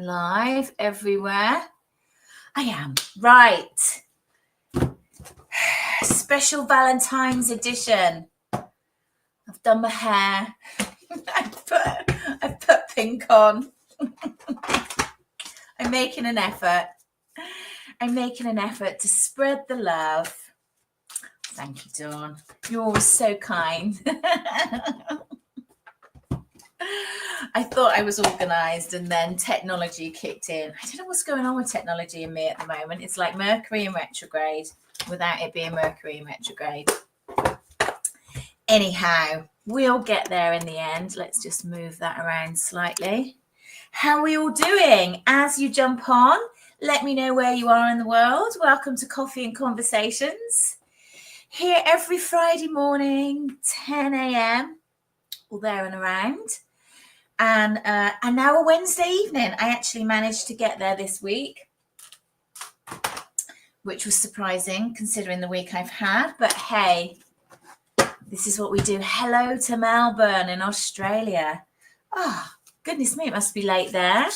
live everywhere. I am. Right. Special Valentine's edition. I've done my hair. I've put pink on. I'm making an effort. I'm making an effort to spread the love. Thank you, Dawn. You're always so kind. I thought I was organised and then technology kicked in. I don't know what's going on with technology and me at the moment. It's like Mercury in retrograde without it being Mercury in retrograde. Anyhow, we'll get there in the end. Let's just move that around slightly. How are we all doing? As you jump on, let me know where you are in the world. Welcome to Coffee and Conversations. Here every Friday morning, 10 a.m. or there and around. And now a Wednesday evening. I actually managed to get there this week, which was surprising considering the week I've had. But hey, this is what we do. Hello to Melbourne in Australia. Oh, goodness me, it must be late there.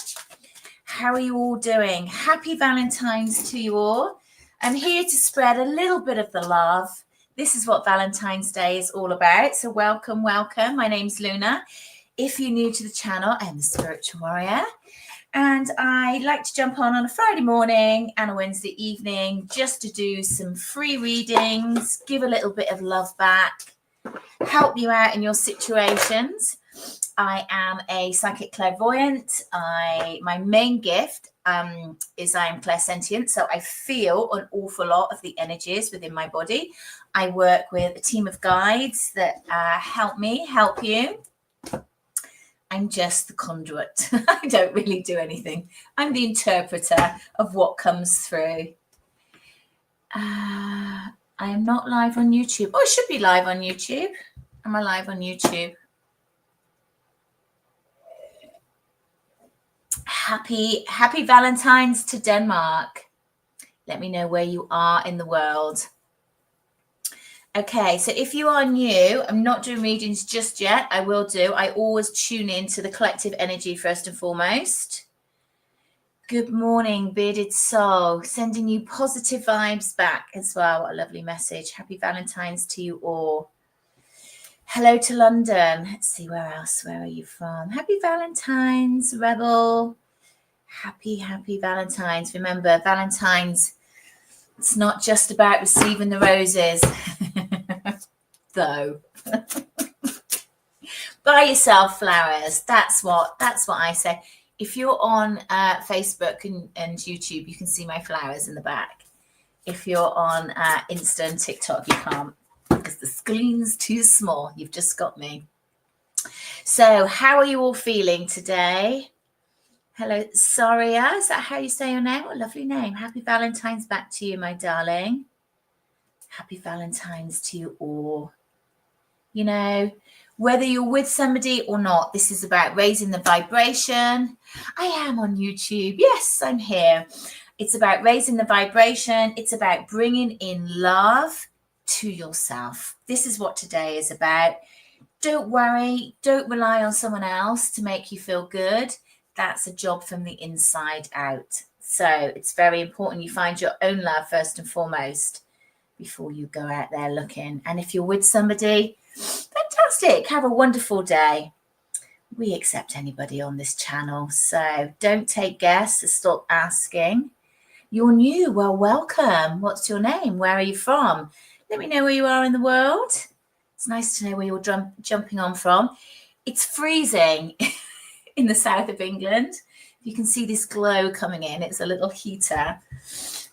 How are you all doing? Happy Valentine's to you all. I'm here to spread a little bit of the love. This is what Valentine's Day is all about. So welcome, welcome. My name's Luna. If you're new to the channel, I'm the Spiritual Warrior. And I like to jump on a Friday morning and a Wednesday evening just to do some free readings, give a little bit of love back, help you out in your situations. I am a psychic clairvoyant. My main gift is I am clairsentient, so I feel an awful lot of the energies within my body. I work with a team of guides that help me help you. I'm just the conduit. I don't really do anything. I'm the interpreter of what comes through. I am not live on YouTube. Oh, I should be live on YouTube. Am I live on YouTube? Happy Valentine's to Denmark. Let me know where you are in the world. Okay, so if you are new, I'm not doing readings just yet. I will do. I always tune in to the collective energy first and foremost. Good morning, Bearded Soul. Sending you positive vibes back as well. What a lovely message. Happy Valentine's to you all. Hello to London. Let's see, where else? Where are you from? Happy Valentine's, Rebel. Happy Valentine's. Remember, Valentine's, it's not just about receiving the roses, though. Buy yourself flowers. That's what I say. If you're on Facebook and YouTube, you can see my flowers in the back. If you're on Insta and TikTok, you can't because the screen's too small. You've just got me. So how are you all feeling today? Hello, Saria. Is that how you say your name? What a lovely name. Happy Valentine's back to you, my darling. Happy Valentine's to you all. You know, whether you're with somebody or not, this is about raising the vibration. I am on YouTube. Yes, I'm here. It's about raising the vibration. It's about bringing in love to yourself. This is what today is about. Don't worry. Don't rely on someone else to make you feel good. That's a job from the inside out. So it's very important you find your own love first and foremost before you go out there looking. And if you're with somebody, fantastic. Have a wonderful day. We accept anybody on this channel. So don't take guesses. Stop asking. You're new. Well, welcome. What's your name? Where are you from? Let me know where you are in the world. It's nice to know where you're jumping on from. It's freezing in the south of England. You can see this glow coming in. It's a little heater.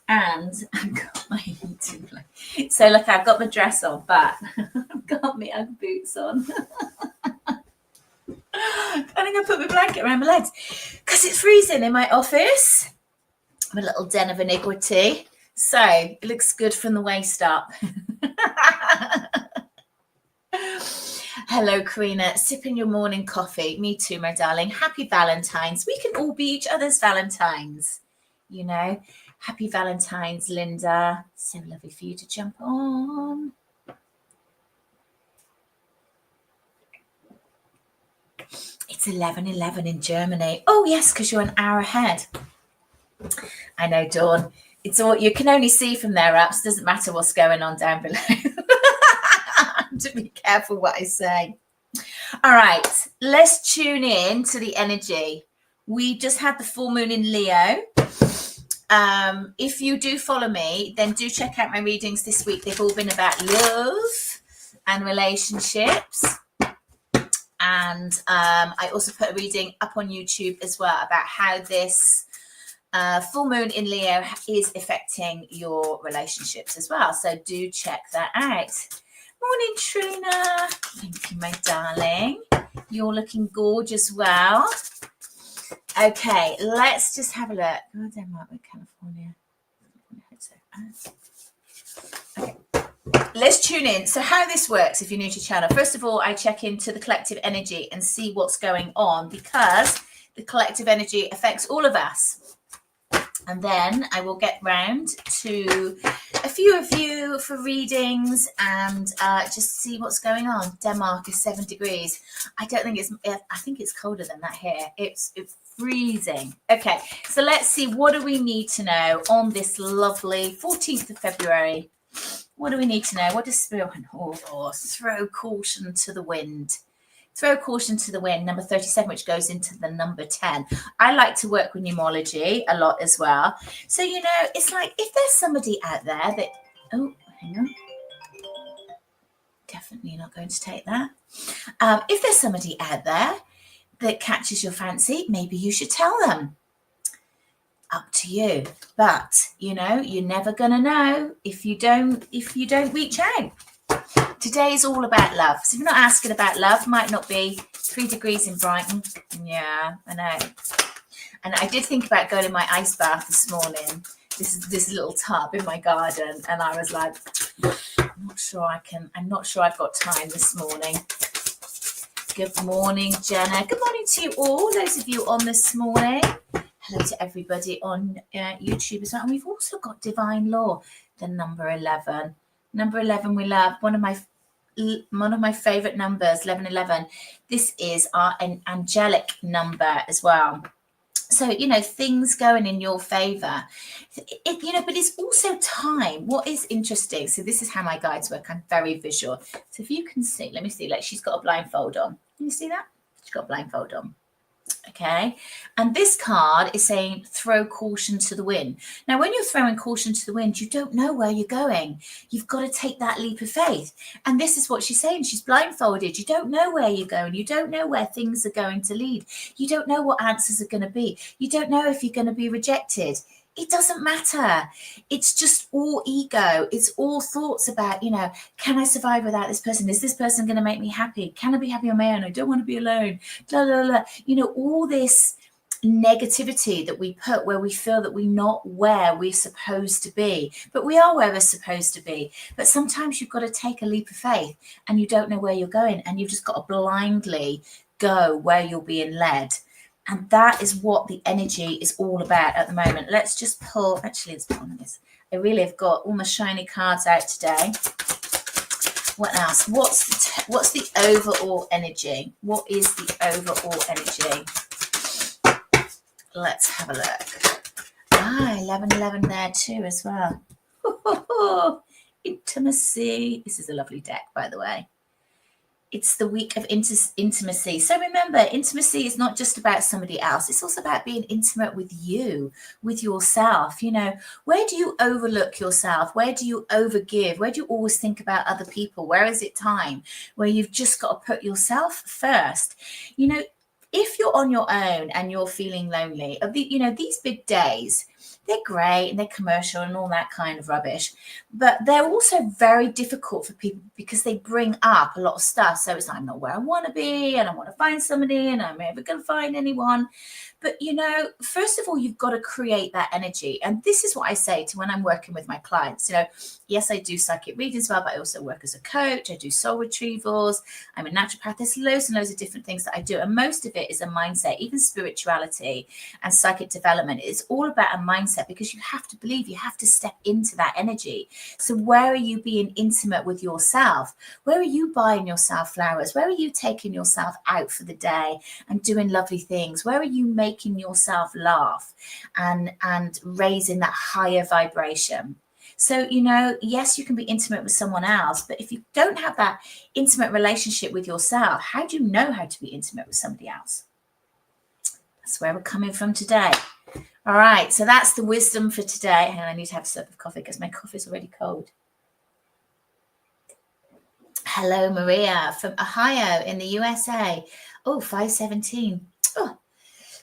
And I've got my heating plate. So look, I've got my dress on, but I've got my Ugg boots on. I think I put my blanket around my legs because it's freezing in my office. I'm a little den of iniquity. So it looks good from the waist up. Hello, Karina. Sipping your morning coffee. Me too, my darling. Happy Valentine's. We can all be each other's Valentines, you know. Happy Valentine's, Linda. So lovely for you to jump on. It's 11:11 in Germany. Oh, yes, because you're an hour ahead. I know, Dawn. It's all you can only see from their apps. Doesn't matter what's going on down below. To be careful what I say. All right, let's tune in to the energy. We just had the full moon in Leo. If you do follow me, then do check out my readings this week. They've all been about love and relationships. And I also put a reading up on YouTube as well about how this full moon in Leo is affecting your relationships as well. So do check that out. Morning, Trina. Thank you, my darling. You're looking gorgeous. Well. Okay, let's just have a look. Oh, Denmark, with California. Okay. Let's tune in. So how this works, if you're new to the channel, first of all, I check into the collective energy and see what's going on, because the collective energy affects all of us. And then I will get round to a few of you for readings and just see what's going on. Denmark is 7 degrees. I think it's colder than that here. It's freezing. Okay, so let's see. What do we need to know on this lovely 14th of February? What do we need to know? What does Spirit want? Oh, throw caution to the wind. Throw caution to the wind, number 37, which goes into the number 10. I like to work with numerology a lot as well. So, you know, it's like if there's somebody out there that, oh, hang on. Definitely not going to take that. If there's somebody out there that catches your fancy, maybe you should tell them. Up to you. But, you know, you're never going to know if you don't reach out. Today is all about love. So if you're not asking about love, might not be 3 degrees in Brighton. Yeah, I know. And I did think about going in my ice bath this morning. This little tub in my garden. And I was like, I'm not sure I've got time this morning. Good morning, Jenna. Good morning to you all, those of you on this morning. Hello to everybody on YouTube as well. And we've also got Divine Law, the number 11. Number 11 we love. One of my favorite numbers, 1111. This is an angelic number as well. So, you know, things going in your favor, but it's also time. What is interesting? So this is how my guides work. I'm very visual. So if you can see, let me see, like she's got a blindfold on. Can you see that? She's got a blindfold on. Okay, and this card is saying throw caution to the wind. Now, when you're throwing caution to the wind, you don't know where you're going. You've got to take that leap of faith. And this is what she's saying. She's blindfolded. You don't know where you're going. You don't know where things are going to lead. You don't know what answers are going to be. You don't know if you're going to be rejected. It doesn't matter. It's just all ego. It's all thoughts about, you know, can I survive without this person? Is this person going to make me happy? Can I be happy on my own? I don't want to be alone. Blah, blah, blah. You know, all this negativity that we put where we feel that we're not where we're supposed to be, but we are where we're supposed to be. But sometimes you've got to take a leap of faith and you don't know where you're going, and you've just got to blindly go where you're being led. And that is what the energy is all about at the moment. Let's just pull. Actually, let's put on this. I really have got all my shiny cards out today. What else? What's the overall energy? What is the overall energy? Let's have a look. 1111 there too as well. Intimacy. This is a lovely deck, by the way. It's the week of intimacy. So remember, intimacy is not just about somebody else. It's also about being intimate with you, with yourself. You know, where do you overlook yourself? Where do you overgive? Where do you always think about other people? Where is it time where you've just got to put yourself first? You know, if you're on your own and you're feeling lonely, you know, these big days, they're great and they're commercial and all that kind of rubbish, but they're also very difficult for people because they bring up a lot of stuff. So it's like, I'm not where I want to be, and I want to find somebody, and I'm never going to find anyone. But, you know, first of all, you've got to create that energy. And this is what I say to when I'm working with my clients. You know, yes, I do psychic readings as well, but I also work as a coach. I do soul retrievals. I'm a naturopath. There's loads and loads of different things that I do. And most of it is a mindset, even spirituality and psychic development. It's all about a mindset, because you have to believe, you have to step into that energy. So where are you being intimate with yourself? Where are you buying yourself flowers? Where are you taking yourself out for the day and doing lovely things? Where are you making yourself laugh and raising that higher vibration? So, yes, you can be intimate with someone else, but if you don't have that intimate relationship with yourself, how do you know how to be intimate with somebody else? That's where we're coming from today. All right, so that's the wisdom for today. And I need to have a sip of coffee because my coffee is already cold. Hello, Maria from Ohio in the USA. Oh, 517. Oh,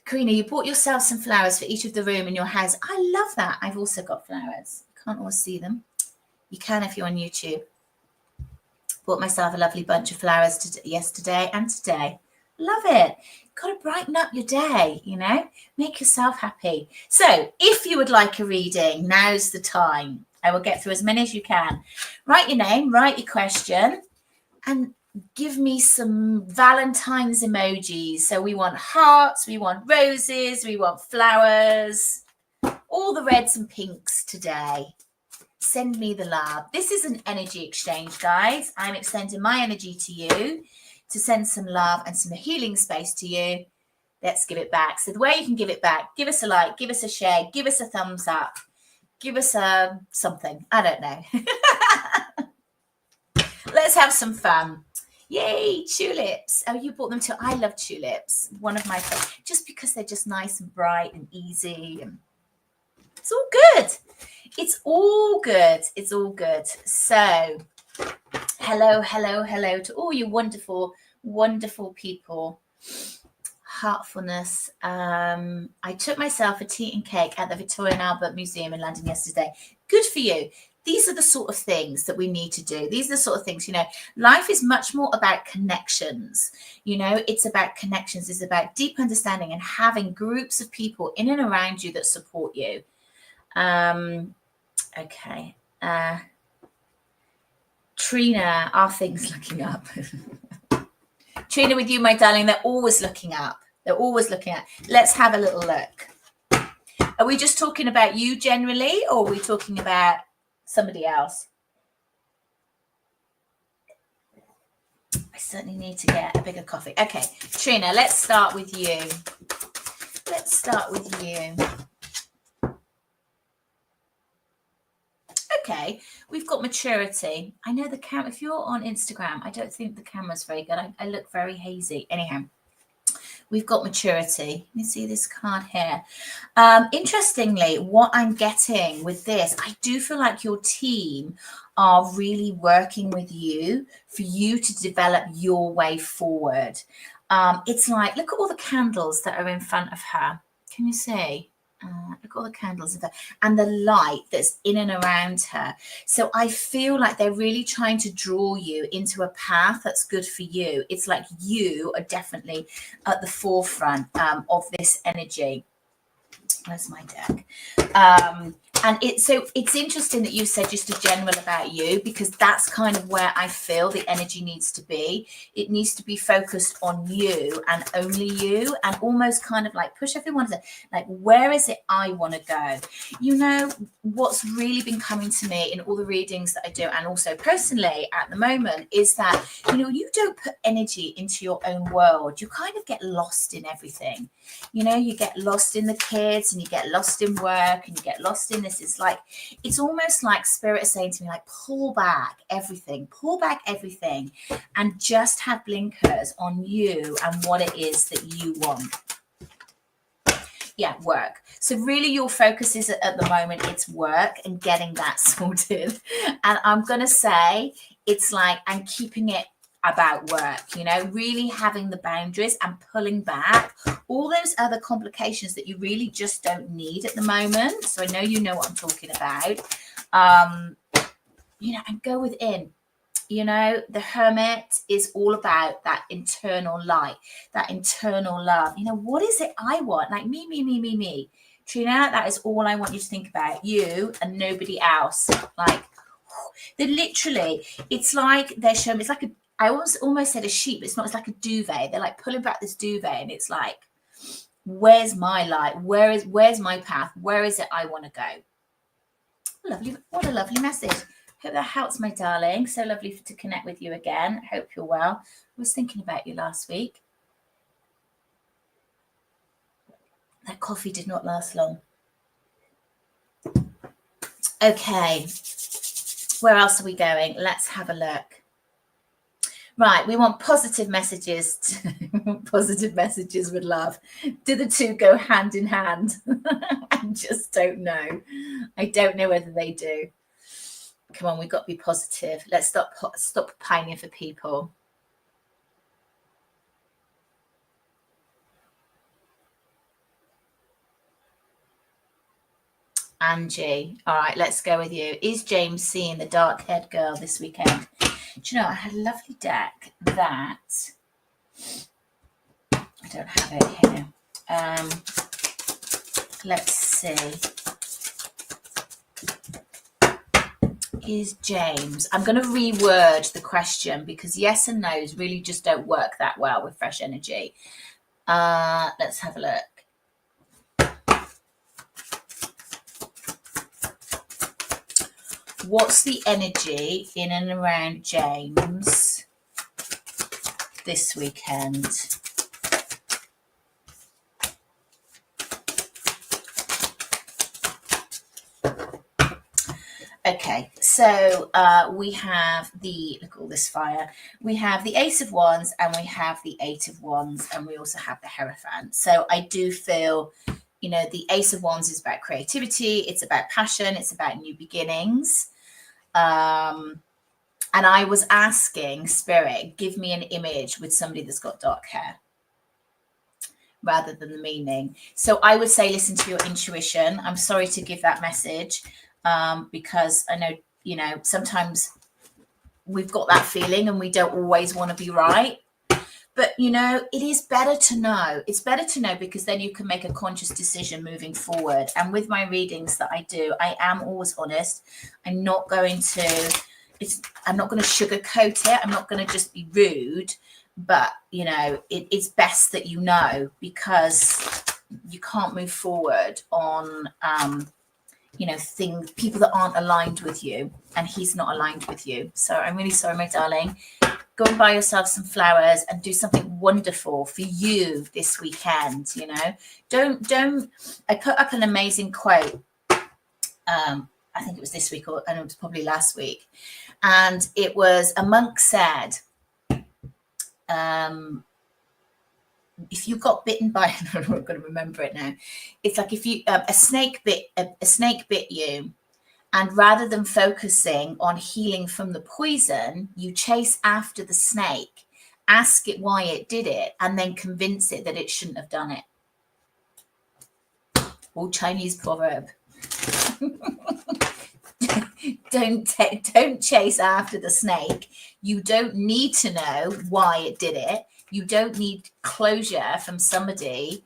Karina, you bought yourself some flowers for each of the room in your house. I love that. I've also got flowers. Can't always see them. You can if you're on YouTube. Bought myself a lovely bunch of flowers yesterday and today. Love it. Got to brighten up your day, make yourself happy. So if you would like a reading, now's the time. I will get through as many as you can. Write your name, write your question, and give me some Valentine's emojis. So we want hearts, we want roses, we want flowers, all the reds and pinks today. Send me the love. This is an energy exchange, guys. I'm extending my energy to you to send some love and some healing space to you. Let's give it back. So the way you can give it back, give us a like, give us a share, give us a thumbs up, give us a something. I don't know. Let's have some fun. Yay, tulips. Oh, you bought them too. I love tulips. One of my favorites, just because they're just nice and bright and easy. And it's all good. It's all good. It's all good. So hello to all you wonderful, wonderful people. Heartfulness. I took myself a tea and cake at the Victoria and Albert Museum in London yesterday. Good for you. These are the sort of things that we need to do. These are the sort of things, life is much more about connections. It's about connections. It's about deep understanding and having groups of people in and around you that support you. Okay. Trina, are things looking up? Trina, with you, my darling, they're always looking up. They're always looking up. Let's have a little look. Are we just talking about you generally, or are we talking about somebody else? I certainly need to get a bigger coffee. Okay, Trina, let's start with you. Let's start with you. Okay, we've got maturity. I know the camera, if you're on Instagram, I don't think the camera's very good. I look very hazy. Anyhow, we've got maturity. Let me see this card here. Interestingly, what I'm getting with this, I do feel like your team are really working with you for you to develop your way forward. It's like, look at all the candles that are in front of her. Can you see? Look at all the candles and the light that's in and around her. So I feel like they're really trying to draw you into a path that's good for you. It's like you are definitely at the forefront of this energy. Where's my deck? And it's interesting that you said just a general about you, because that's kind of where I feel the energy needs to be. It needs to be focused on you and only you, and almost kind of like push everyone to like, where is it I want to go? What's really been coming to me in all the readings that I do, and also personally at the moment, is that, you don't put energy into your own world. You kind of get lost in everything. You get lost in the kids, and you get lost in work, and you get lost in this. It's almost like spirit is saying to me, like, pull back everything, and just have blinkers on you and what it is that you want. Yeah, work. So really your focus is at the moment, it's work and getting that sorted. And I'm going to say it's like, I'm keeping it about work, really having the boundaries and pulling back all those other complications that you really just don't need at the moment. So I know you know what I'm talking about. And go within. The Hermit is all about that internal light, that internal love. What is it I want? Like me. Trina, that is all I want you to think about, you and nobody else. Like, they literally, it's like they're showing, it's like I almost said a sheep. It's not, it's like a duvet. They're like pulling back this duvet, and it's like, Where's my light? Where's my path? Where is it I want to go? Lovely. What a lovely message. Hope that helps, my darling. So lovely to connect with you again. Hope you're well. I was thinking about you last week. That coffee did not last long. Okay. Where else are we going? Let's have a look. Right, we want positive messages. Positive messages with love. Do the two go hand in hand? I just don't know. I don't know whether they do. Come on, we've got to be positive. Let's stop pining for people. Angie, all right, let's go with you. Is James seeing the dark-haired girl this weekend? Do you know, I had a lovely deck that I don't have it here. Let's see. Is James? I'm going to reword the question because yes and no's really just don't work that well with fresh energy. Let's have a look. What's the energy in and around James this weekend? Okay, so we have look at all this fire. We have the Ace of Wands and we have the Eight of Wands and we also have the Hierophant. So I do feel, you know, the Ace of Wands is about creativity. It's about passion. It's about new beginnings. And I was asking Spirit, give me an image with somebody that's got dark hair rather than the meaning. So I would say listen to your intuition. I'm sorry to give that message because I know, you know, sometimes we've got that feeling and we don't always want to be right. But, you know, it is better to know. It's better to know because then you can make a conscious decision moving forward. And with my readings that I do, I am always honest. I'm not going to sugarcoat it. I'm not going to just be rude. But, you know, it's best that you know because you can't move forward on, you know, people that aren't aligned with you. And he's not aligned with you. So I'm really sorry, my darling. Go and buy yourself some flowers and do something wonderful for you this weekend. You know, don't. I put up an amazing quote. I think it was this week and it was probably last week, and it was a monk said, "If you got bitten by," I'm not going to remember it now. It's like if you a snake bit you. And rather than focusing on healing from the poison, you chase after the snake, ask it why it did it, and then convince it that it shouldn't have done it. Old Chinese proverb. Don't chase after the snake. You don't need to know why it did it. You don't need closure from somebody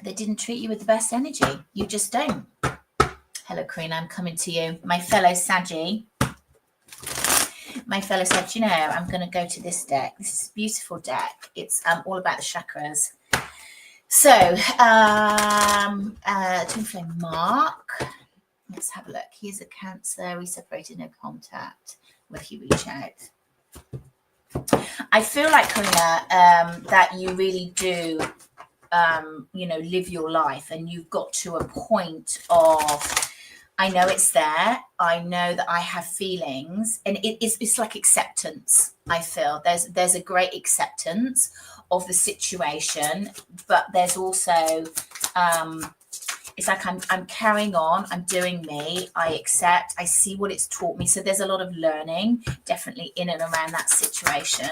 that didn't treat you with the best energy. You just don't. Hello, Queen, I'm coming to you. My fellow Saggy. My fellow Sag, you know, I'm going to go to this deck. This is a beautiful deck. It's all about the chakras. So, Twin Flame Mark. Let's have a look. He's a Cancer. We separated, no contact. Will he reach out? I feel like, Karina, that you really do, you know, live your life and you've got to a point of, I know it's there. I know that I have feelings, and it's like acceptance. I feel there's a great acceptance of the situation, but there's also it's like I'm carrying on. I'm doing me. I accept. I see what it's taught me. So there's a lot of learning, definitely in and around that situation.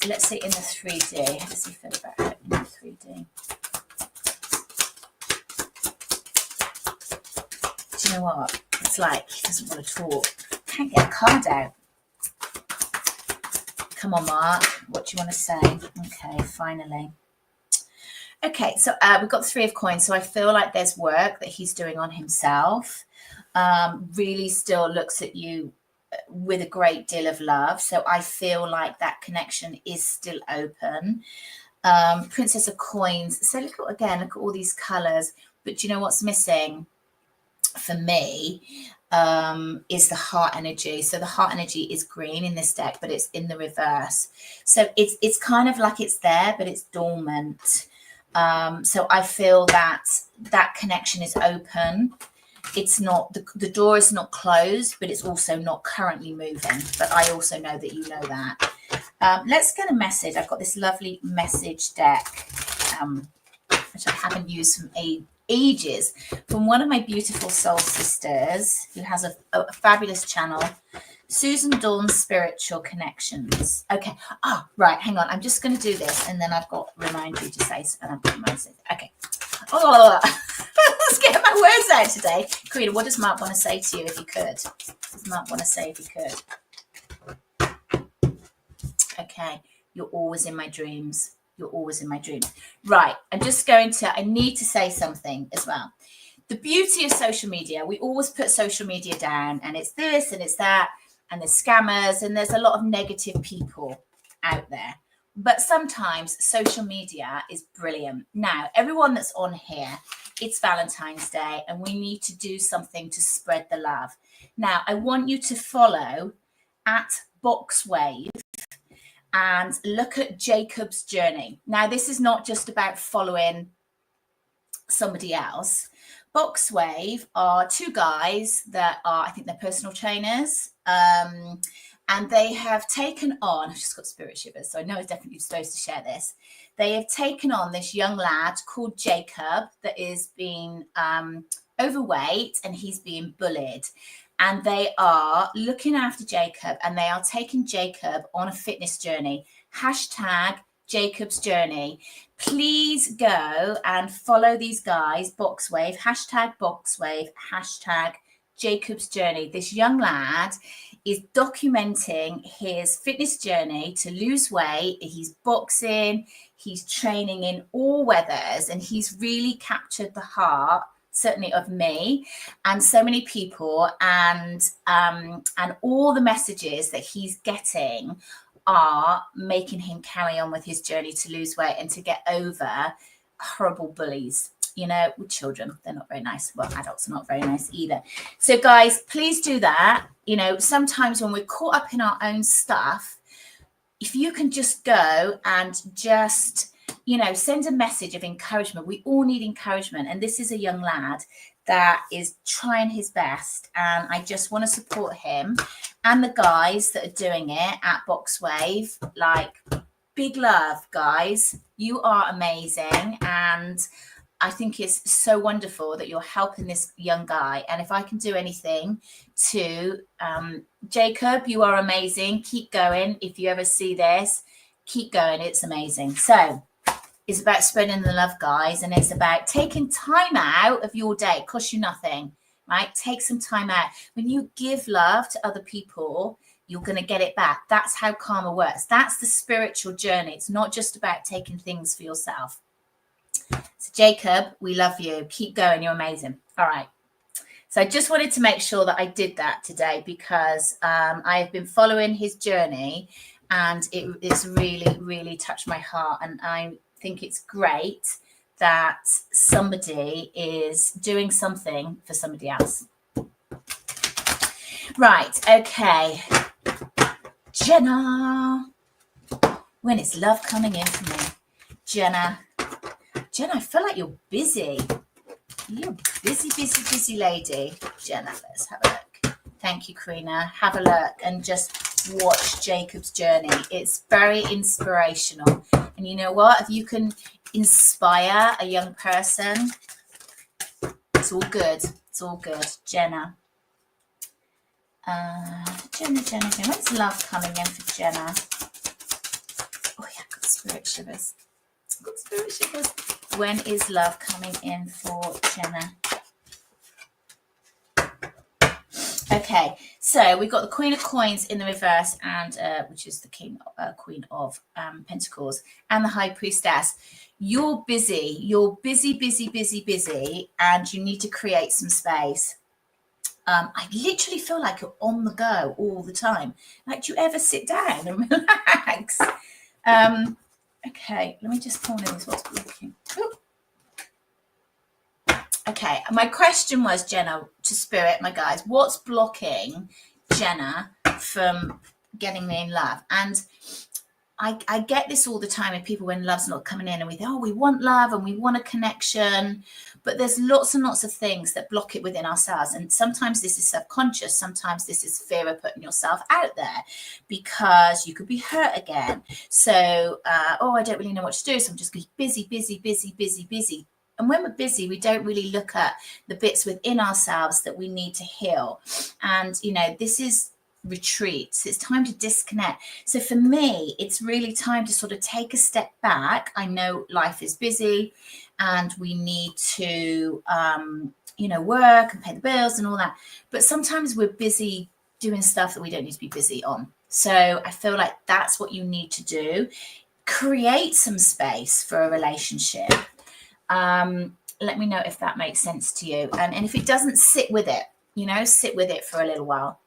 Let's see in the 3D. How does he feel about it in the 3D? Do you know what? It's like he doesn't want to talk. Can't get a card out. Come on, Mark. What do you want to say? Okay, finally. Okay, so we've got the 3 of coins. So I feel like there's work that he's doing on himself. Really still looks at you with a great deal of love. So I feel like that connection is still open. Princess of Coins. So look at all these colors. But do you know what's missing for me? Is the heart energy. So the heart energy is green in this deck, but it's in the reverse. So it's kind of like it's there, but it's dormant. So I feel that connection is open. It's not, the door is not closed, but it's also not currently moving. But I also know that you know that. Let's get a message. I've got this lovely message deck, which I haven't used from ages, from one of my beautiful soul sisters who has a fabulous channel, Susan Dawn's Spiritual Connections. Okay. Oh, right. Hang on. I'm just going to do this, and then I've got to remind you to say, and I've got my okay. Oh, let's get my words out today. Karina, what does Mark want to say to you if he could? What does Mark want to say if he could? Okay. You're always in my dreams. You're always in my dreams. Right. I need to say something as well. The beauty of social media, we always put social media down, and it's this and it's that, and there's scammers, and there's a lot of negative people out there. But sometimes social media is brilliant. Now, everyone that's on here, it's Valentine's Day, and we need to do something to spread the love. Now, I want you to follow at Boxwave and look at Jacob's journey. Now, this is not just about following somebody else. Boxwave are two guys that are, I think they're personal trainers. And they have taken on, I've just got spirit shivers, so I know I'm definitely supposed to share this. They have taken on this young lad called Jacob that is being overweight, and he's being bullied. And they are looking after Jacob, and they are taking Jacob on a fitness journey. Hashtag Jacob's Journey. Please go and follow these guys, Boxwave, hashtag Boxwave, hashtag Jacob's Journey. This young lad is documenting his fitness journey to lose weight. He's boxing, he's training in all weathers, and he's really captured the heart, certainly of me and so many people, and all the messages that he's getting are making him carry on with his journey to lose weight and to get over horrible bullies. You know, with children, they're not very nice. Well, adults are not very nice either. So guys, please do that. You know, sometimes when we're caught up in our own stuff, if you can just go and just, you know, send a message of encouragement. We all need encouragement. And this is a young lad that is trying his best. And I just want to support him and the guys that are doing it at Boxwave. Like, big love, guys. You are amazing. And I think it's so wonderful that you're helping this young guy. And if I can do anything to Jacob, you are amazing. Keep going. If you ever see this, keep going. It's amazing. So it's about spreading the love, guys. And it's about taking time out of your day. It costs you nothing, right? Take some time out. When you give love to other people, you're going to get it back. That's how karma works. That's the spiritual journey. It's not just about taking things for yourself. So Jacob, we love you. Keep going. You're amazing. All right. So I just wanted to make sure that I did that today, because I have been following his journey, and it's really, really touched my heart. And I think it's great that somebody is doing something for somebody else. Right. Okay. Jenna. When is love coming in for me? Jenna, I feel like you're busy. You're a busy lady. Jenna, let's have a look. Thank you, Karina. Have a look and just watch Jacob's journey. It's very inspirational. And you know what? If you can inspire a young person, it's all good. It's all good. Jenna. Jenna. When's love coming in for Jenna? Oh, yeah, I've got spirit shivers. When is love coming in for Jenna? Okay, so we've got the Queen of Coins in the reverse, and which is the Queen of Pentacles, and the High Priestess. You're busy, and you need to create some space. I literally feel like you're on the go all the time. Like, do you ever sit down and relax? Okay, let me just pull in what's blocking. Ooh. Okay, my question was, Jenna, to Spirit, my guys, what's blocking Jenna from getting me in love? And I get this all the time with people when love's not coming in, and we think, oh, we want love and we want a connection, but there's lots and lots of things that block it within ourselves. And sometimes this is subconscious, sometimes this is fear of putting yourself out there because you could be hurt again. So, I don't really know what to do, so I'm just going to be busy. And when we're busy, we don't really look at the bits within ourselves that we need to heal. And, this is retreats. It's time to disconnect. So for me, it's really time to sort of take a step back. I know life is busy and we need to, work and pay the bills and all that. But sometimes we're busy doing stuff that we don't need to be busy on. So I feel like that's what you need to do. Create some space for a relationship. Let me know if that makes sense to you. And if it doesn't, sit with it, sit with it for a little while.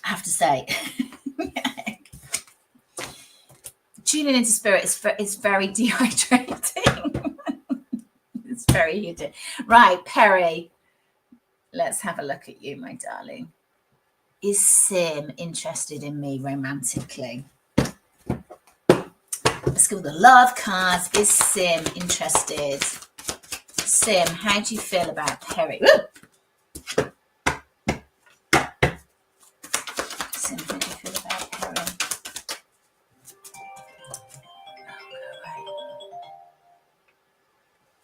I have to say, tuning into Spirit is very dehydrating. It's very heated. Right, Perry, let's have a look at you, my darling. Is Sim interested in me romantically? Let's go with the love cards. Is Sim interested? Sim, how do you feel about Perry? Woo! Sim, how do you feel about Perry?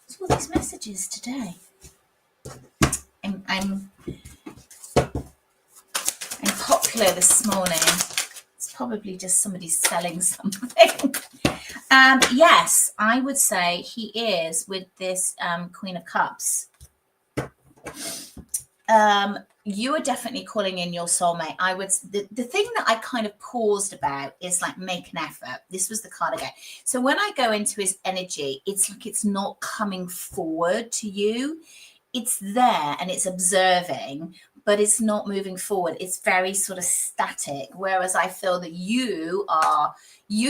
What's all these messages today? I'm popular this morning. It's probably just somebody selling something. Yes, I would say he is with this Queen of Cups. You are definitely calling in your soulmate. The thing that I kind of paused about is like, make an effort. This was the card again. So when I go into his energy, it's like it's not coming forward to you. It's there and it's observing, but it's not moving forward. It's very sort of static. Whereas I feel that you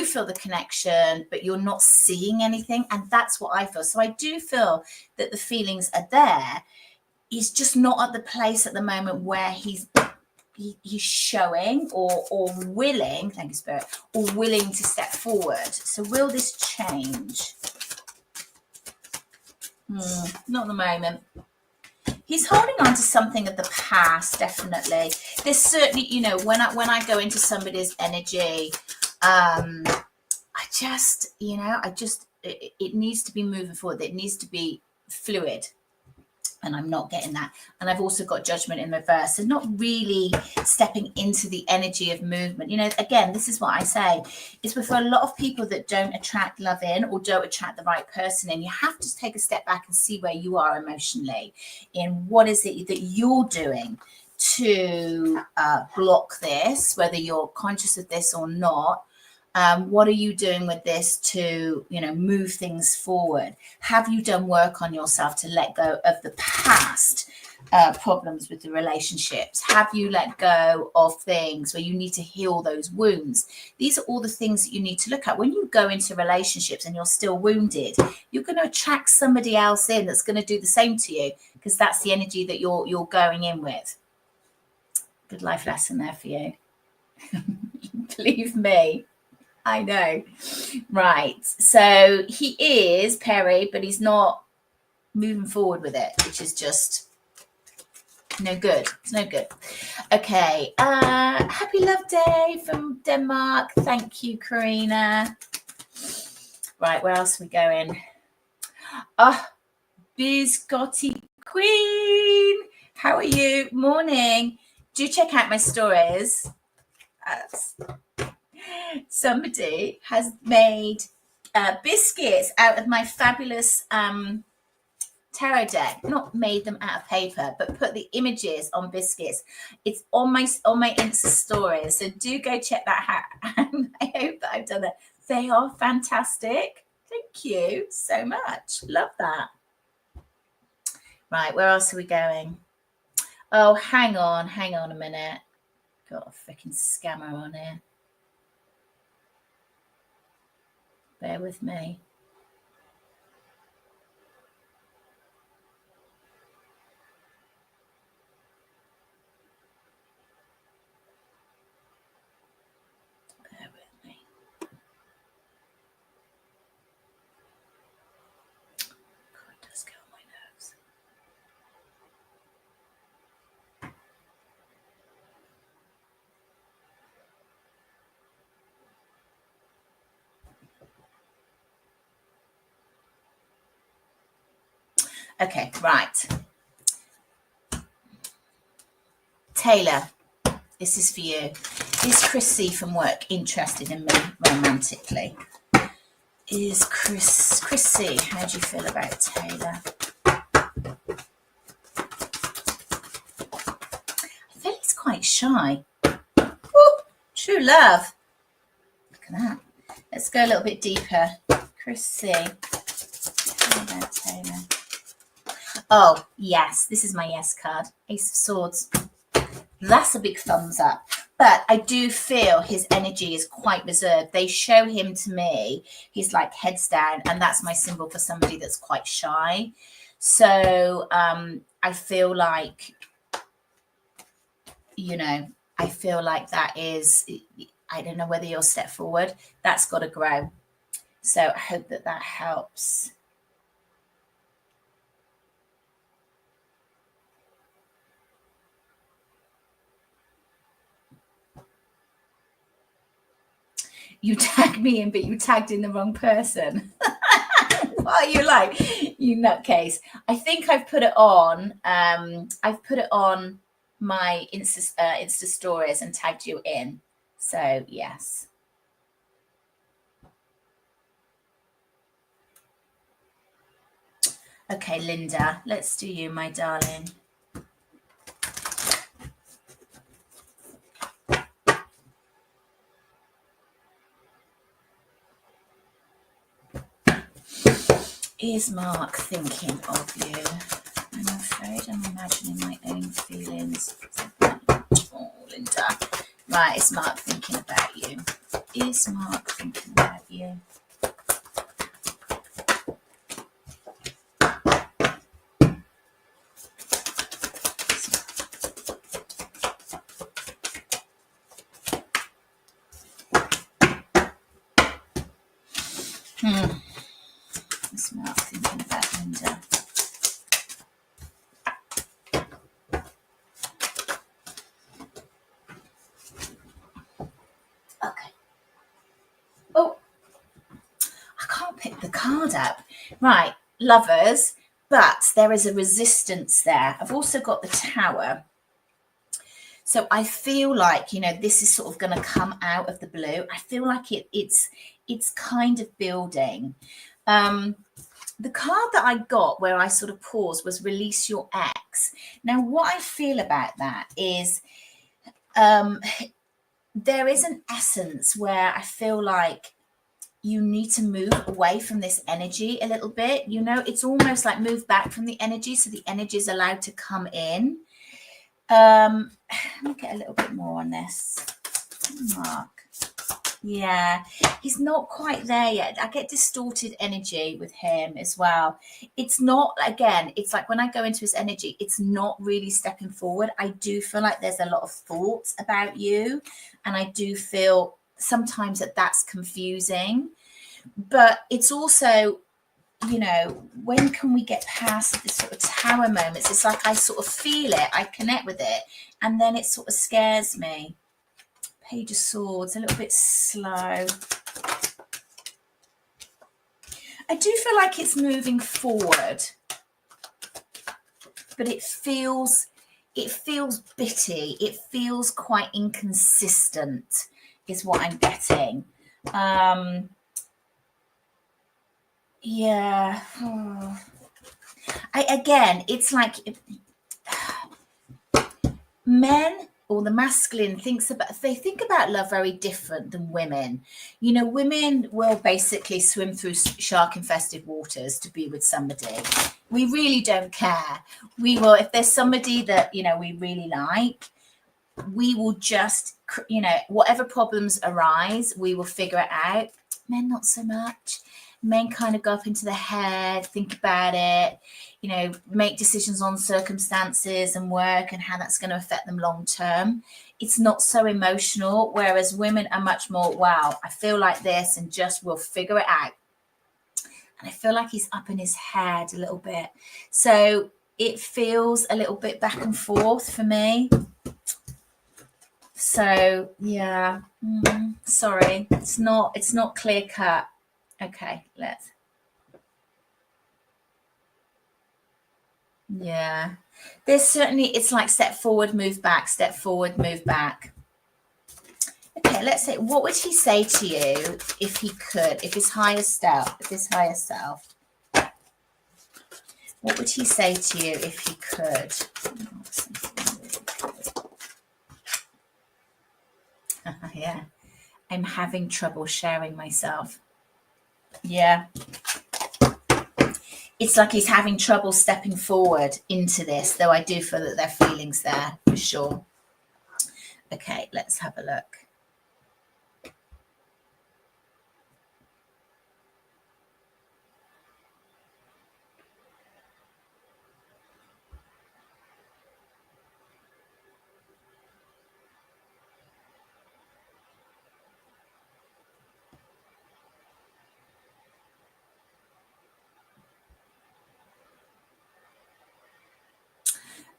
feel the connection, but you're not seeing anything. And that's what I feel. So I do feel that the feelings are there. He's just not at the place at the moment where he's showing or willing, thank you, Spirit, or willing to step forward. So will this change? Not at the moment. He's holding on to something of the past, definitely. There's certainly, when I go into somebody's energy, it needs to be moving forward. It needs to be fluid. And I'm not getting that. And I've also got judgment in reverse. So not really stepping into the energy of movement. Again, this is what I say. It's for a lot of people that don't attract love in or don't attract the right person in. You have to take a step back and see where you are emotionally in what is it that you're doing to block this, whether you're conscious of this or not. What are you doing with this to, move things forward? Have you done work on yourself to let go of the past problems with the relationships? Have you let go of things where you need to heal those wounds? These are all the things that you need to look at. When you go into relationships and you're still wounded, you're going to attract somebody else in that's going to do the same to you, because that's the energy that you're going in with. Good life lesson there for you. Believe me. I know. Right. So he is Perry, but he's not moving forward with it, which is just no good. It's no good. Okay. Happy Love Day from Denmark. Thank you, Karina. Right. Where else are we going? Biscotti Queen. How are you? Morning. Do check out my stories. Somebody has made biscuits out of my fabulous tarot deck, not made them out of paper, but put the images on biscuits. It's on my Insta stories, so do go check that out. And I hope that I've done it. They are fantastic. Thank you so much. Love that. Right, where else are we going? Oh, hang on a minute. Got a freaking scammer on here. Bear with me. Bear with me. God, it does get on my nerves. Okay, right. Taylor, this is for you. Is Chrissy from work interested in me romantically? Is Chrissy, how do you feel about Taylor? I feel he's quite shy. Ooh, true love. Look at that. Let's go a little bit deeper. Chrissy, how about Taylor? Oh, yes. This is my yes card. Ace of Swords. That's a big thumbs up. But I do feel his energy is quite reserved. They show him to me. He's like heads down. And that's my symbol for somebody that's quite shy. So I feel like, you know, I feel like that is, I don't know whether you'll step forward. That's got to grow. So I hope that that helps. You tagged me in, but you tagged in the wrong person. What are you like? You nutcase. I think I've put it on. I've put it on my Insta stories and tagged you in. So, yes. Okay, Linda, let's do you, my darling. Is Mark thinking of you? I'm afraid I'm imagining my own feelings. Oh, Linda. Right, is Mark thinking about you? Is Mark thinking about you? Is Mark thinking about Linda? Okay. Oh, I can't pick the card up. Right, lovers, but there is a resistance there. I've also got the Tower. So I feel like, you know, this is sort of going to come out of the blue. I feel like it's kind of building. The card that I got where I sort of paused was Release Your Ex. Now, what I feel about that is there is an essence where I feel like you need to move away from this energy a little bit. You know, it's almost like move back from the energy so the energy is allowed to come in. Let me get a little bit more on this. Mark. Yeah, he's not quite there yet. I get distorted energy with him as well. It's not, again, it's like when I go into his energy, it's not really stepping forward. I do feel like there's a lot of thoughts about you. And I do feel sometimes that that's confusing. But it's also, you know, when can we get past this sort of Tower moments? It's like I sort of feel it, I connect with it, and then it sort of scares me. Page of Swords, a little bit slow. I do feel like it's moving forward, but it feels bitty. It feels quite inconsistent, is what I'm getting. Yeah. again, it's like men or the masculine they think about love very different than women. You know, women will basically swim through shark infested waters to be with somebody. We really don't care. We will, if there's somebody that, you know, we really like, we will just, you know, whatever problems arise, we will figure it out. Men, not so much. Men kind of go up into their head, think about it, you know, make decisions on circumstances and work and how that's going to affect them long term. It's not so emotional, whereas women are much more, wow, I feel like this, and just will figure it out. And I feel like he's up in his head a little bit. So it feels a little bit back and forth for me. So yeah, sorry, it's not clear cut. Okay, yeah. There's certainly, it's like step forward, move back, step forward, move back. Okay, let's say, what would he say to you if he could, if his higher self, what would he say to you if he could? Yeah, I'm having trouble sharing myself. Yeah. It's like he's having trouble stepping forward into this, though I do feel that there are feelings there for sure. Okay, let's have a look.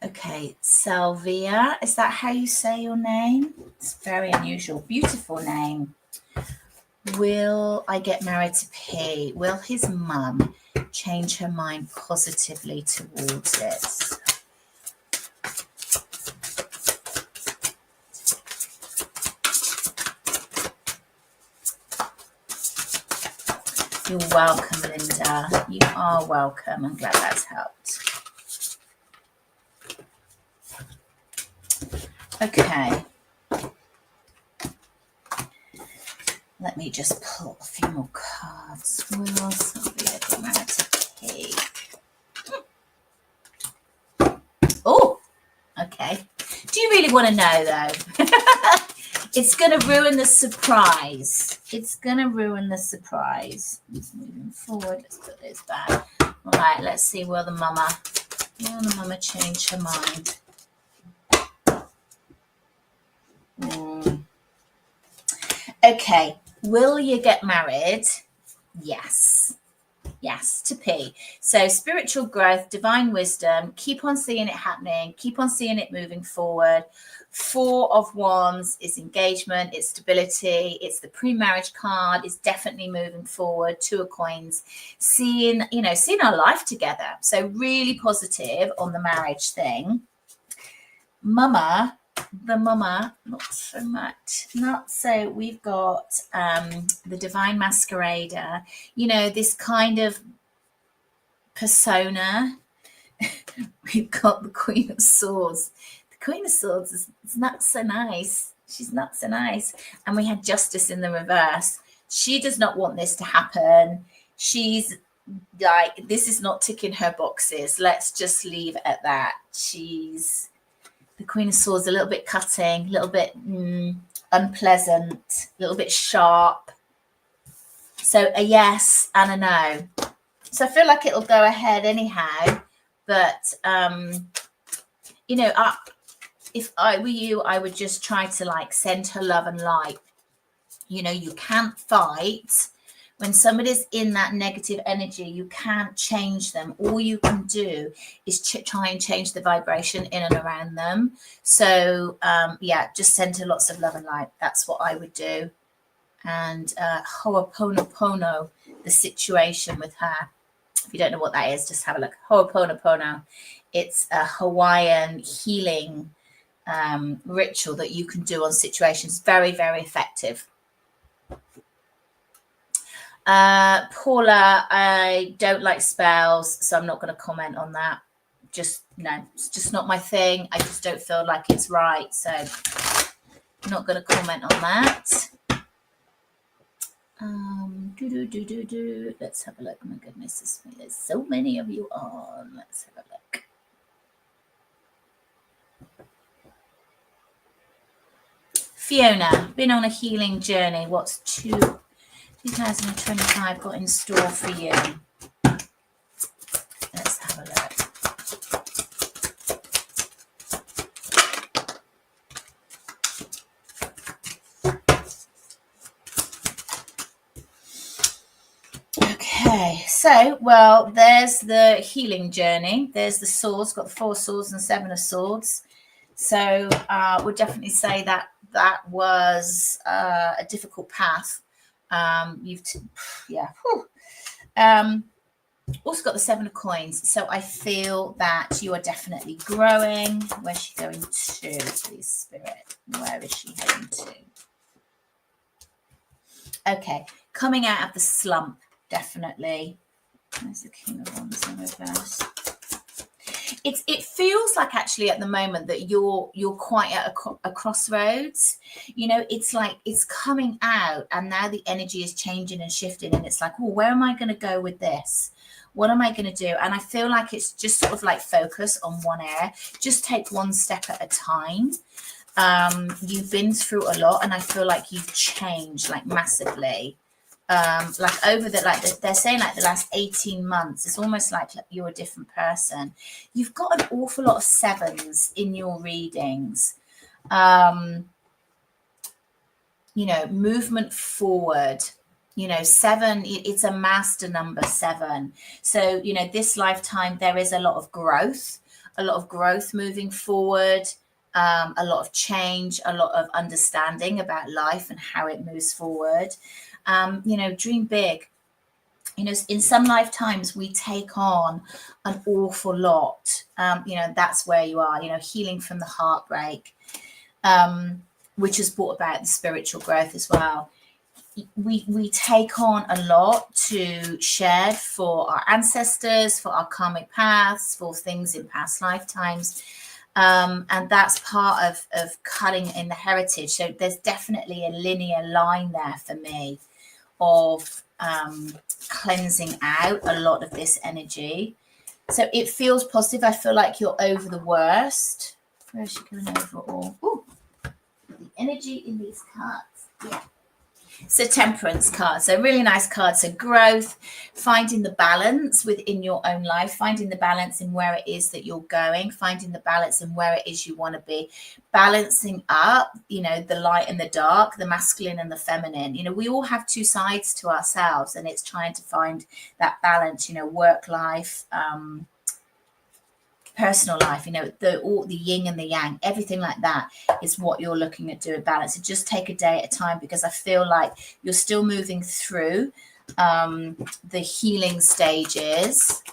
Okay, Salvia, is that how you say your name? It's very unusual, beautiful name. Will I get married to P? Will his mum change her mind positively towards it? You're welcome, Linda. You are welcome. I'm glad that's helped. Okay. Let me just pull a few more cards. Will Sylvia get married to P? Oh, okay. Do you really want to know, though? It's going to ruin the surprise. It's going to ruin the surprise. Moving forward, let's put this back. All right, let's see, will the mama change her mind? Okay, will you get married? Yes. Yes, to P. So spiritual growth, divine wisdom, keep on seeing it happening, keep on seeing it moving forward. 4 of Wands is engagement, it's stability, it's the pre-marriage card, it's definitely moving forward. 2 of Coins, seeing our life together. So really positive on the marriage thing. The mama, not so much. Not so. We've got the Divine Masquerader, this kind of persona. We've got the Queen of Swords. The Queen of Swords is not so nice. She's not so nice. And we had Justice in the reverse. She does not want this to happen. She's like, this is not ticking her boxes. Let's just leave it at that. She's the Queen of Swords, a little bit cutting, a little bit unpleasant, a little bit sharp. So a yes and a no. So I feel like it'll go ahead anyhow. But, if I were you, I would just try to send her love and light. You can't fight. When somebody's in that negative energy, you can't change them. All you can do is try and change the vibration in and around them. So, just send her lots of love and light. That's what I would do. And Ho'oponopono, the situation with her. If you don't know what that is, just have a look. Ho'oponopono. It's a Hawaiian healing ritual that you can do on situations. Very, very effective. Paula, I don't like spells, so I'm not going to comment on that. Just no, it's just not my thing. I just don't feel like it's right, so I'm not going to comment on that. Let's have a look. Oh my goodness, there's so many of you on. Let's have a look. Fiona, been on a healing journey. What's 2025 got in store for you? Let's have a look. Okay, so, well, there's the healing journey. There's the swords, got the 4 swords and 7 of swords. So we'll definitely say that was a difficult path. Also got the 7 of coins. So I feel that you are definitely growing. Where's she going to, please, Spirit? Where is she heading to? Okay, coming out of the slump, definitely. There's the King of Wands in reverse. It feels like actually at the moment that you're quite at a crossroads. You know, it's like it's coming out and now the energy is changing and shifting, and it's like, well, where am I going to go with this? What am I going to do? And I feel like it's just sort of like focus on one area. Just take one step at a time. You've been through a lot, and I feel like you've changed like massively. Like over the, like they're saying, like the last 18 months, it's almost like you're a different person. You've got an awful lot of 7s in your readings. You know, movement forward. You know, 7, it's a master number, 7. So, you know, this lifetime, there is a lot of growth moving forward, a lot of change, a lot of understanding about life and how it moves forward. You know, dream big. You know, in some lifetimes we take on an awful lot. You know, that's where you are, you know, healing from the heartbreak, which has brought about the spiritual growth as well. We take on a lot to share for our ancestors, for our karmic paths, for things in past lifetimes. And that's part of cutting in the heritage. So there's definitely a linear line there for me of cleansing out a lot of this energy. So it feels positive. I feel like you're over the worst. Where is she going over all? Ooh, the energy in these cards. Yeah. So Temperance card. So really nice card. So growth, finding the balance within your own life, finding the balance in where it is that you're going, finding the balance in where it is you want to be, balancing up, you know, the light and the dark, the masculine and the feminine. You know, we all have 2 sides to ourselves, and it's trying to find that balance, you know, work life, personal life, you know, the yin and the yang, everything like that is what you're looking at doing balance. So just take a day at a time, because I feel like you're still moving through the healing stages.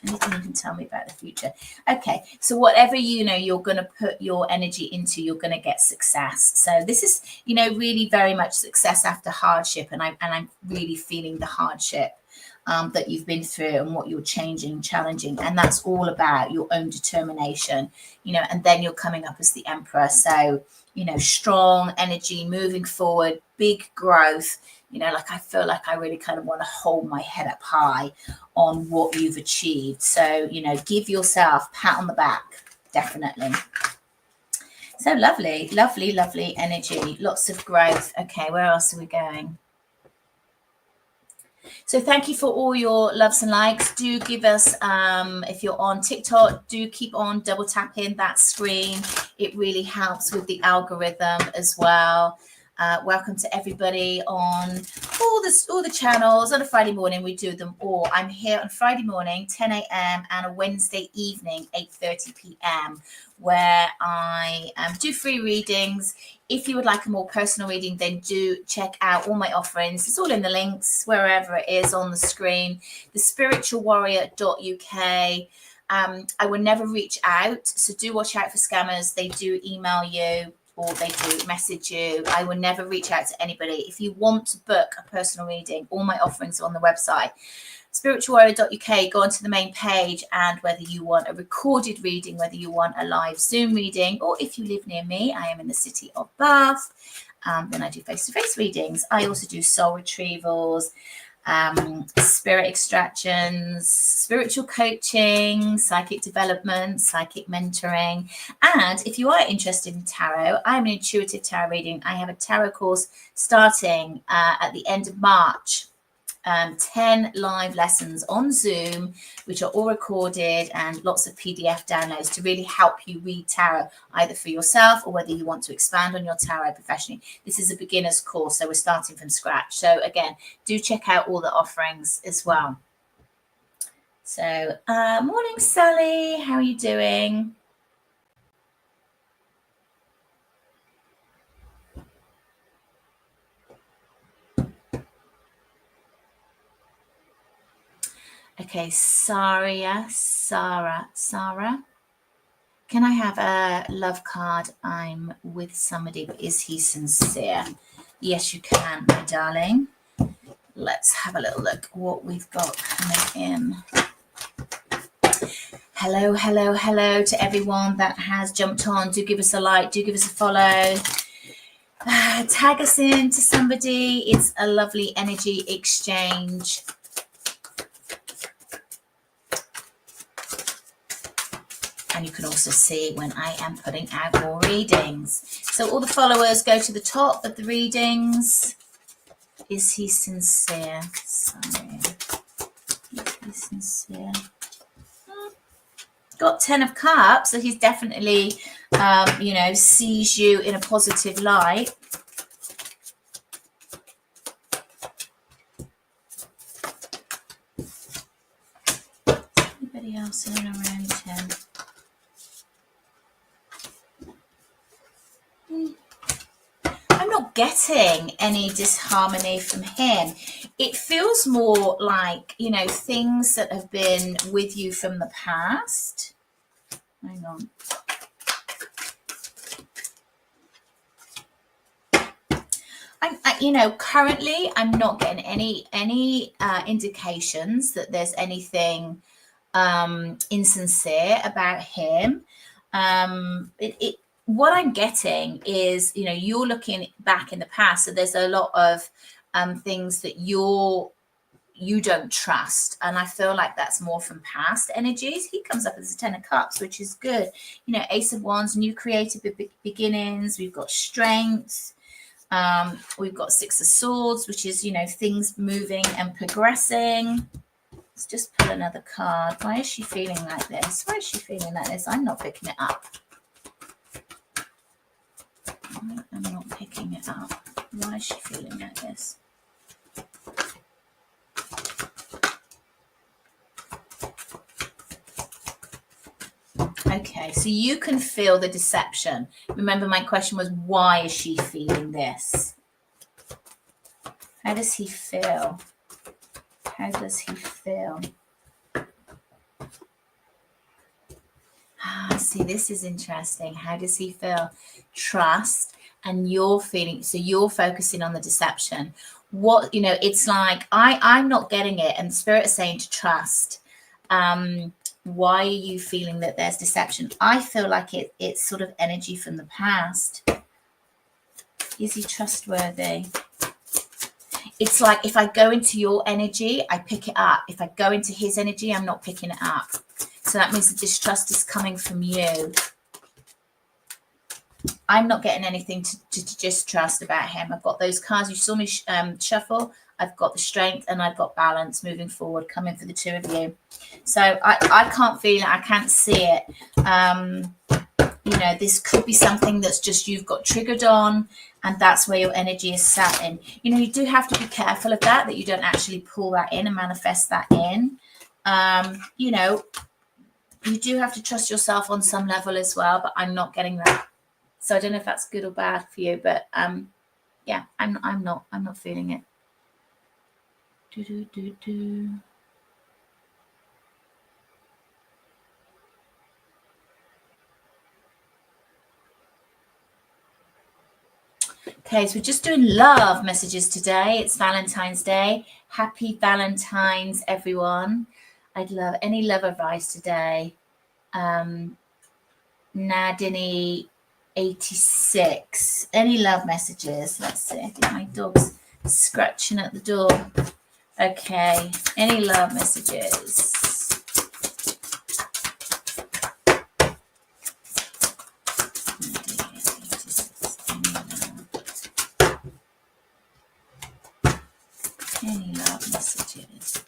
Anything you can tell me about the future? Okay, so whatever, you know, you're going to put your energy into, you're going to get success. So this is, you know, really very much success after hardship, and I'm really feeling the hardship that you've been through and what you're changing, challenging, and that's all about your own determination, you know. And then you're coming up as the Emperor, so, you know, strong energy, moving forward, big growth, you know, like I feel like I really kind of want to hold my head up high on what you've achieved. So, you know, give yourself a pat on the back, definitely. So lovely, lovely, lovely energy, lots of growth. Okay, where else are we going? So thank you for all your loves and likes. Do give us, if you're on TikTok, do keep on double tapping that screen. It really helps with the algorithm as well. Welcome to everybody on all the channels. On a Friday morning, we do them all. I'm here on Friday morning, 10 a.m. and a Wednesday evening, 8:30 p.m., where I do free readings. If you would like a more personal reading, then do check out all my offerings. It's all in the links, wherever it is on the screen. thespiritualwarrior.uk. I will never reach out, so do watch out for scammers. They do email you. or they do message you. I will never reach out to anybody. If you want to book a personal reading, all my offerings are on the website, spiritualwarrior.uk. Go onto the main page, and whether you want a recorded reading, whether you want a live Zoom reading, or if you live near me, I am in the city of Bath, then I do face-to-face readings. I also do soul retrievals, spirit extractions, spiritual coaching, psychic development, psychic mentoring. And if you are interested in tarot, I'm an intuitive tarot reading. I have a tarot course starting at the end of March. 10 live lessons on Zoom, which are all recorded, and lots of PDF downloads to really help you read tarot, either for yourself or whether you want to expand on your tarot professionally. This is a beginner's course, so we're starting from scratch. So again, do check out all the offerings as well. So morning, Sally. How are you doing? Okay, Sarah. Can I have a love card? I'm with somebody, but is he sincere? Yes, you can, my darling. Let's have a little look what we've got coming in. Hello to everyone that has jumped on. Do give us a like, do give us a follow. Tag us in to somebody. It's a lovely energy exchange. And you can also see when I am putting out more readings. So all the followers go to the top of the readings. Is he sincere? Sorry. Is he sincere? Got 10 of Cups, so he's definitely, sees you in a positive light. Anybody else in and around him? I'm not getting any disharmony from him. It feels more like, things that have been with you from the past. Hang on. Currently I'm not getting any indications that there's anything insincere about him. What I'm getting is, you're looking back in the past, so there's a lot of things that you don't trust, and I feel like that's more from past energies. He comes up as a 10 of Cups, which is good. Ace of Wands, new creative beginnings. We've got strength. We've got 6 of Swords, which is, things moving and progressing. Let's just pull another card. Why is she feeling like this? Why is she feeling like this? I'm not picking it up. I'm not picking it up. Why is she feeling like this? Okay, so you can feel the deception. Remember, my question was, why is she feeling this? How does he feel? How does he feel? See, this is interesting. How does he feel? Trust, and you're feeling, so you're focusing on the deception. What, it's like, I'm not getting it, and the Spirit is saying to trust. Why are you feeling that there's deception? I feel like it's sort of energy from the past. Is he trustworthy? It's like, if I go into your energy, I pick it up. If I go into his energy, I'm not picking it up. So that means the distrust is coming from you. I'm not getting anything to distrust about him. I've got those cards. You saw me shuffle. I've got the strength and I've got balance moving forward, coming for the two of you. So I can't feel it. I can't see it. This could be something that's just you've got triggered on, and that's where your energy is sat in. You do have to be careful of that you don't actually pull that in and manifest that in. You do have to trust yourself on some level as well, but I'm not getting that. So I don't know if that's good or bad for you, but yeah, I'm not feeling it. Okay, so we're just doing love messages today. It's Valentine's Day. Happy Valentine's, everyone. I'd love any love advice today. Nadini 86. Any love messages? Let's see. I think my dog's scratching at the door. Okay. Any love messages? Any love messages?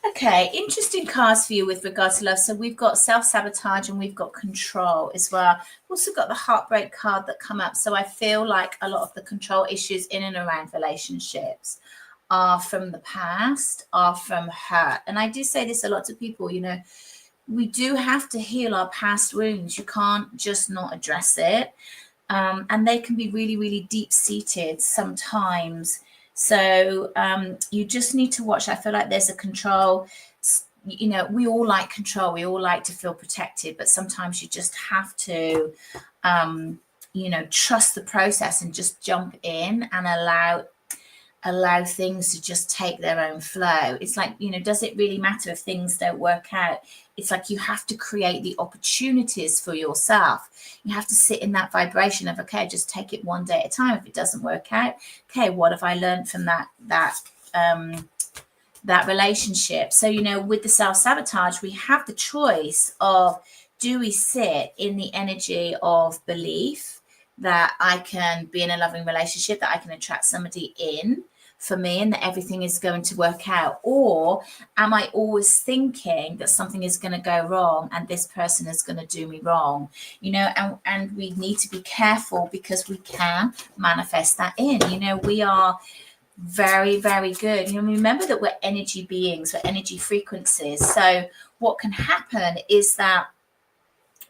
Okay, interesting cards for you with regards to love. So we've got self-sabotage and we've got control as well. We've also got the heartbreak card that come up. So I feel like a lot of the control issues in and around relationships are from the past, are from hurt. And I do say this a lot to people, you know, we do have to heal our past wounds. You can't just not address it. And they can be really, really deep-seated sometimes. So you just need to watch. I feel like there's a control. You know, we all like control. We all like to feel protected. But sometimes you just have to, you know, trust the process and just jump in and allow things to just take their own flow. It's like, you know, does it really matter if things don't work out? It's like you have to create the opportunities for yourself. You have to sit in that vibration of, okay, just take it one day at a time. If it doesn't work out, okay, what have I learned from that relationship? So, you know, with the self-sabotage, we have the choice of, do we sit in the energy of belief that I can be in a loving relationship, that I can attract somebody in for me and that everything is going to work out? Or am I always thinking that something is going to go wrong and this person is going to do me wrong? You know, and we need to be careful because we can manifest that in. You know, we are very, very good. You know, remember that we're energy beings, we're energy frequencies. So what can happen is that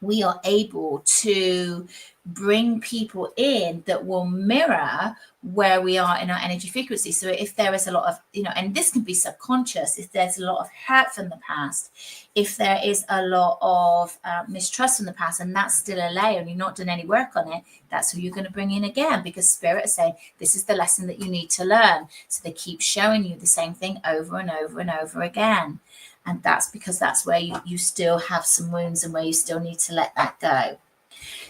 we are able to bring people in that will mirror where we are in our energy frequency. So if there is a lot of, you know, and this can be subconscious, if there's a lot of hurt from the past, if there is a lot of mistrust from the past, and that's still a layer and you've not done any work on it, that's who you're going to bring in again, because Spirit is saying this is the lesson that you need to learn. So they keep showing you the same thing over and over and over again. And that's because that's where you still have some wounds and where you still need to let that go.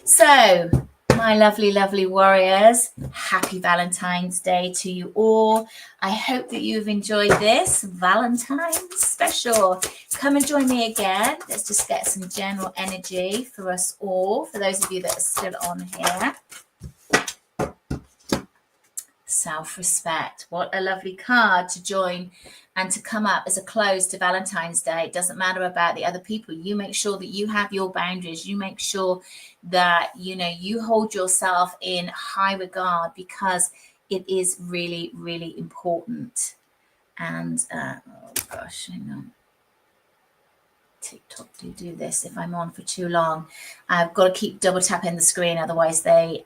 So, my lovely, lovely warriors, happy Valentine's Day to you all. I hope that you've enjoyed this Valentine Special. Come and join me again. Let's just get some general energy for us all, for those of you that are still on here. Self-respect. What a lovely card to join and to come up as a close to Valentine's Day. It doesn't matter about the other people. You make sure that you have your boundaries. You make sure that, you know, you hold yourself in high regard, because it is really, really important. And oh gosh, hang on. TikTok do this if I'm on for too long. I've got to keep double tapping the screen, otherwise they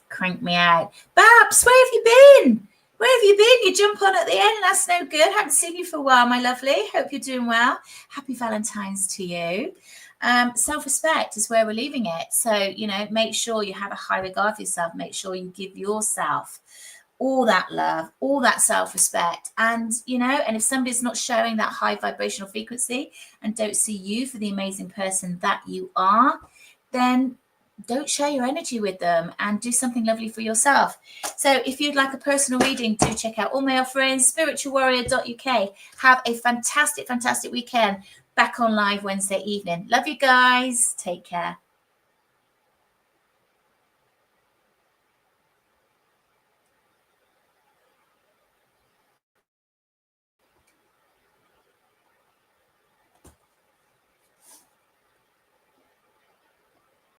crank me out. Babs, where have you been? Where have you been? You jump on at the end. That's no good. Haven't seen you for a while, my lovely. Hope you're doing well. Happy Valentine's to you. Self-respect is where we're leaving it. So, you know, make sure you have a high regard for yourself. Make sure you give yourself all that love, all that self-respect. And, you know, and if somebody's not showing that high vibrational frequency and don't see you for the amazing person that you are, then don't share your energy with them and do something lovely for yourself. So if you'd like a personal reading, do check out all my offerings, spiritualwarrior.uk. Have a fantastic, fantastic weekend. Back on live Wednesday evening. Love you guys. Take care.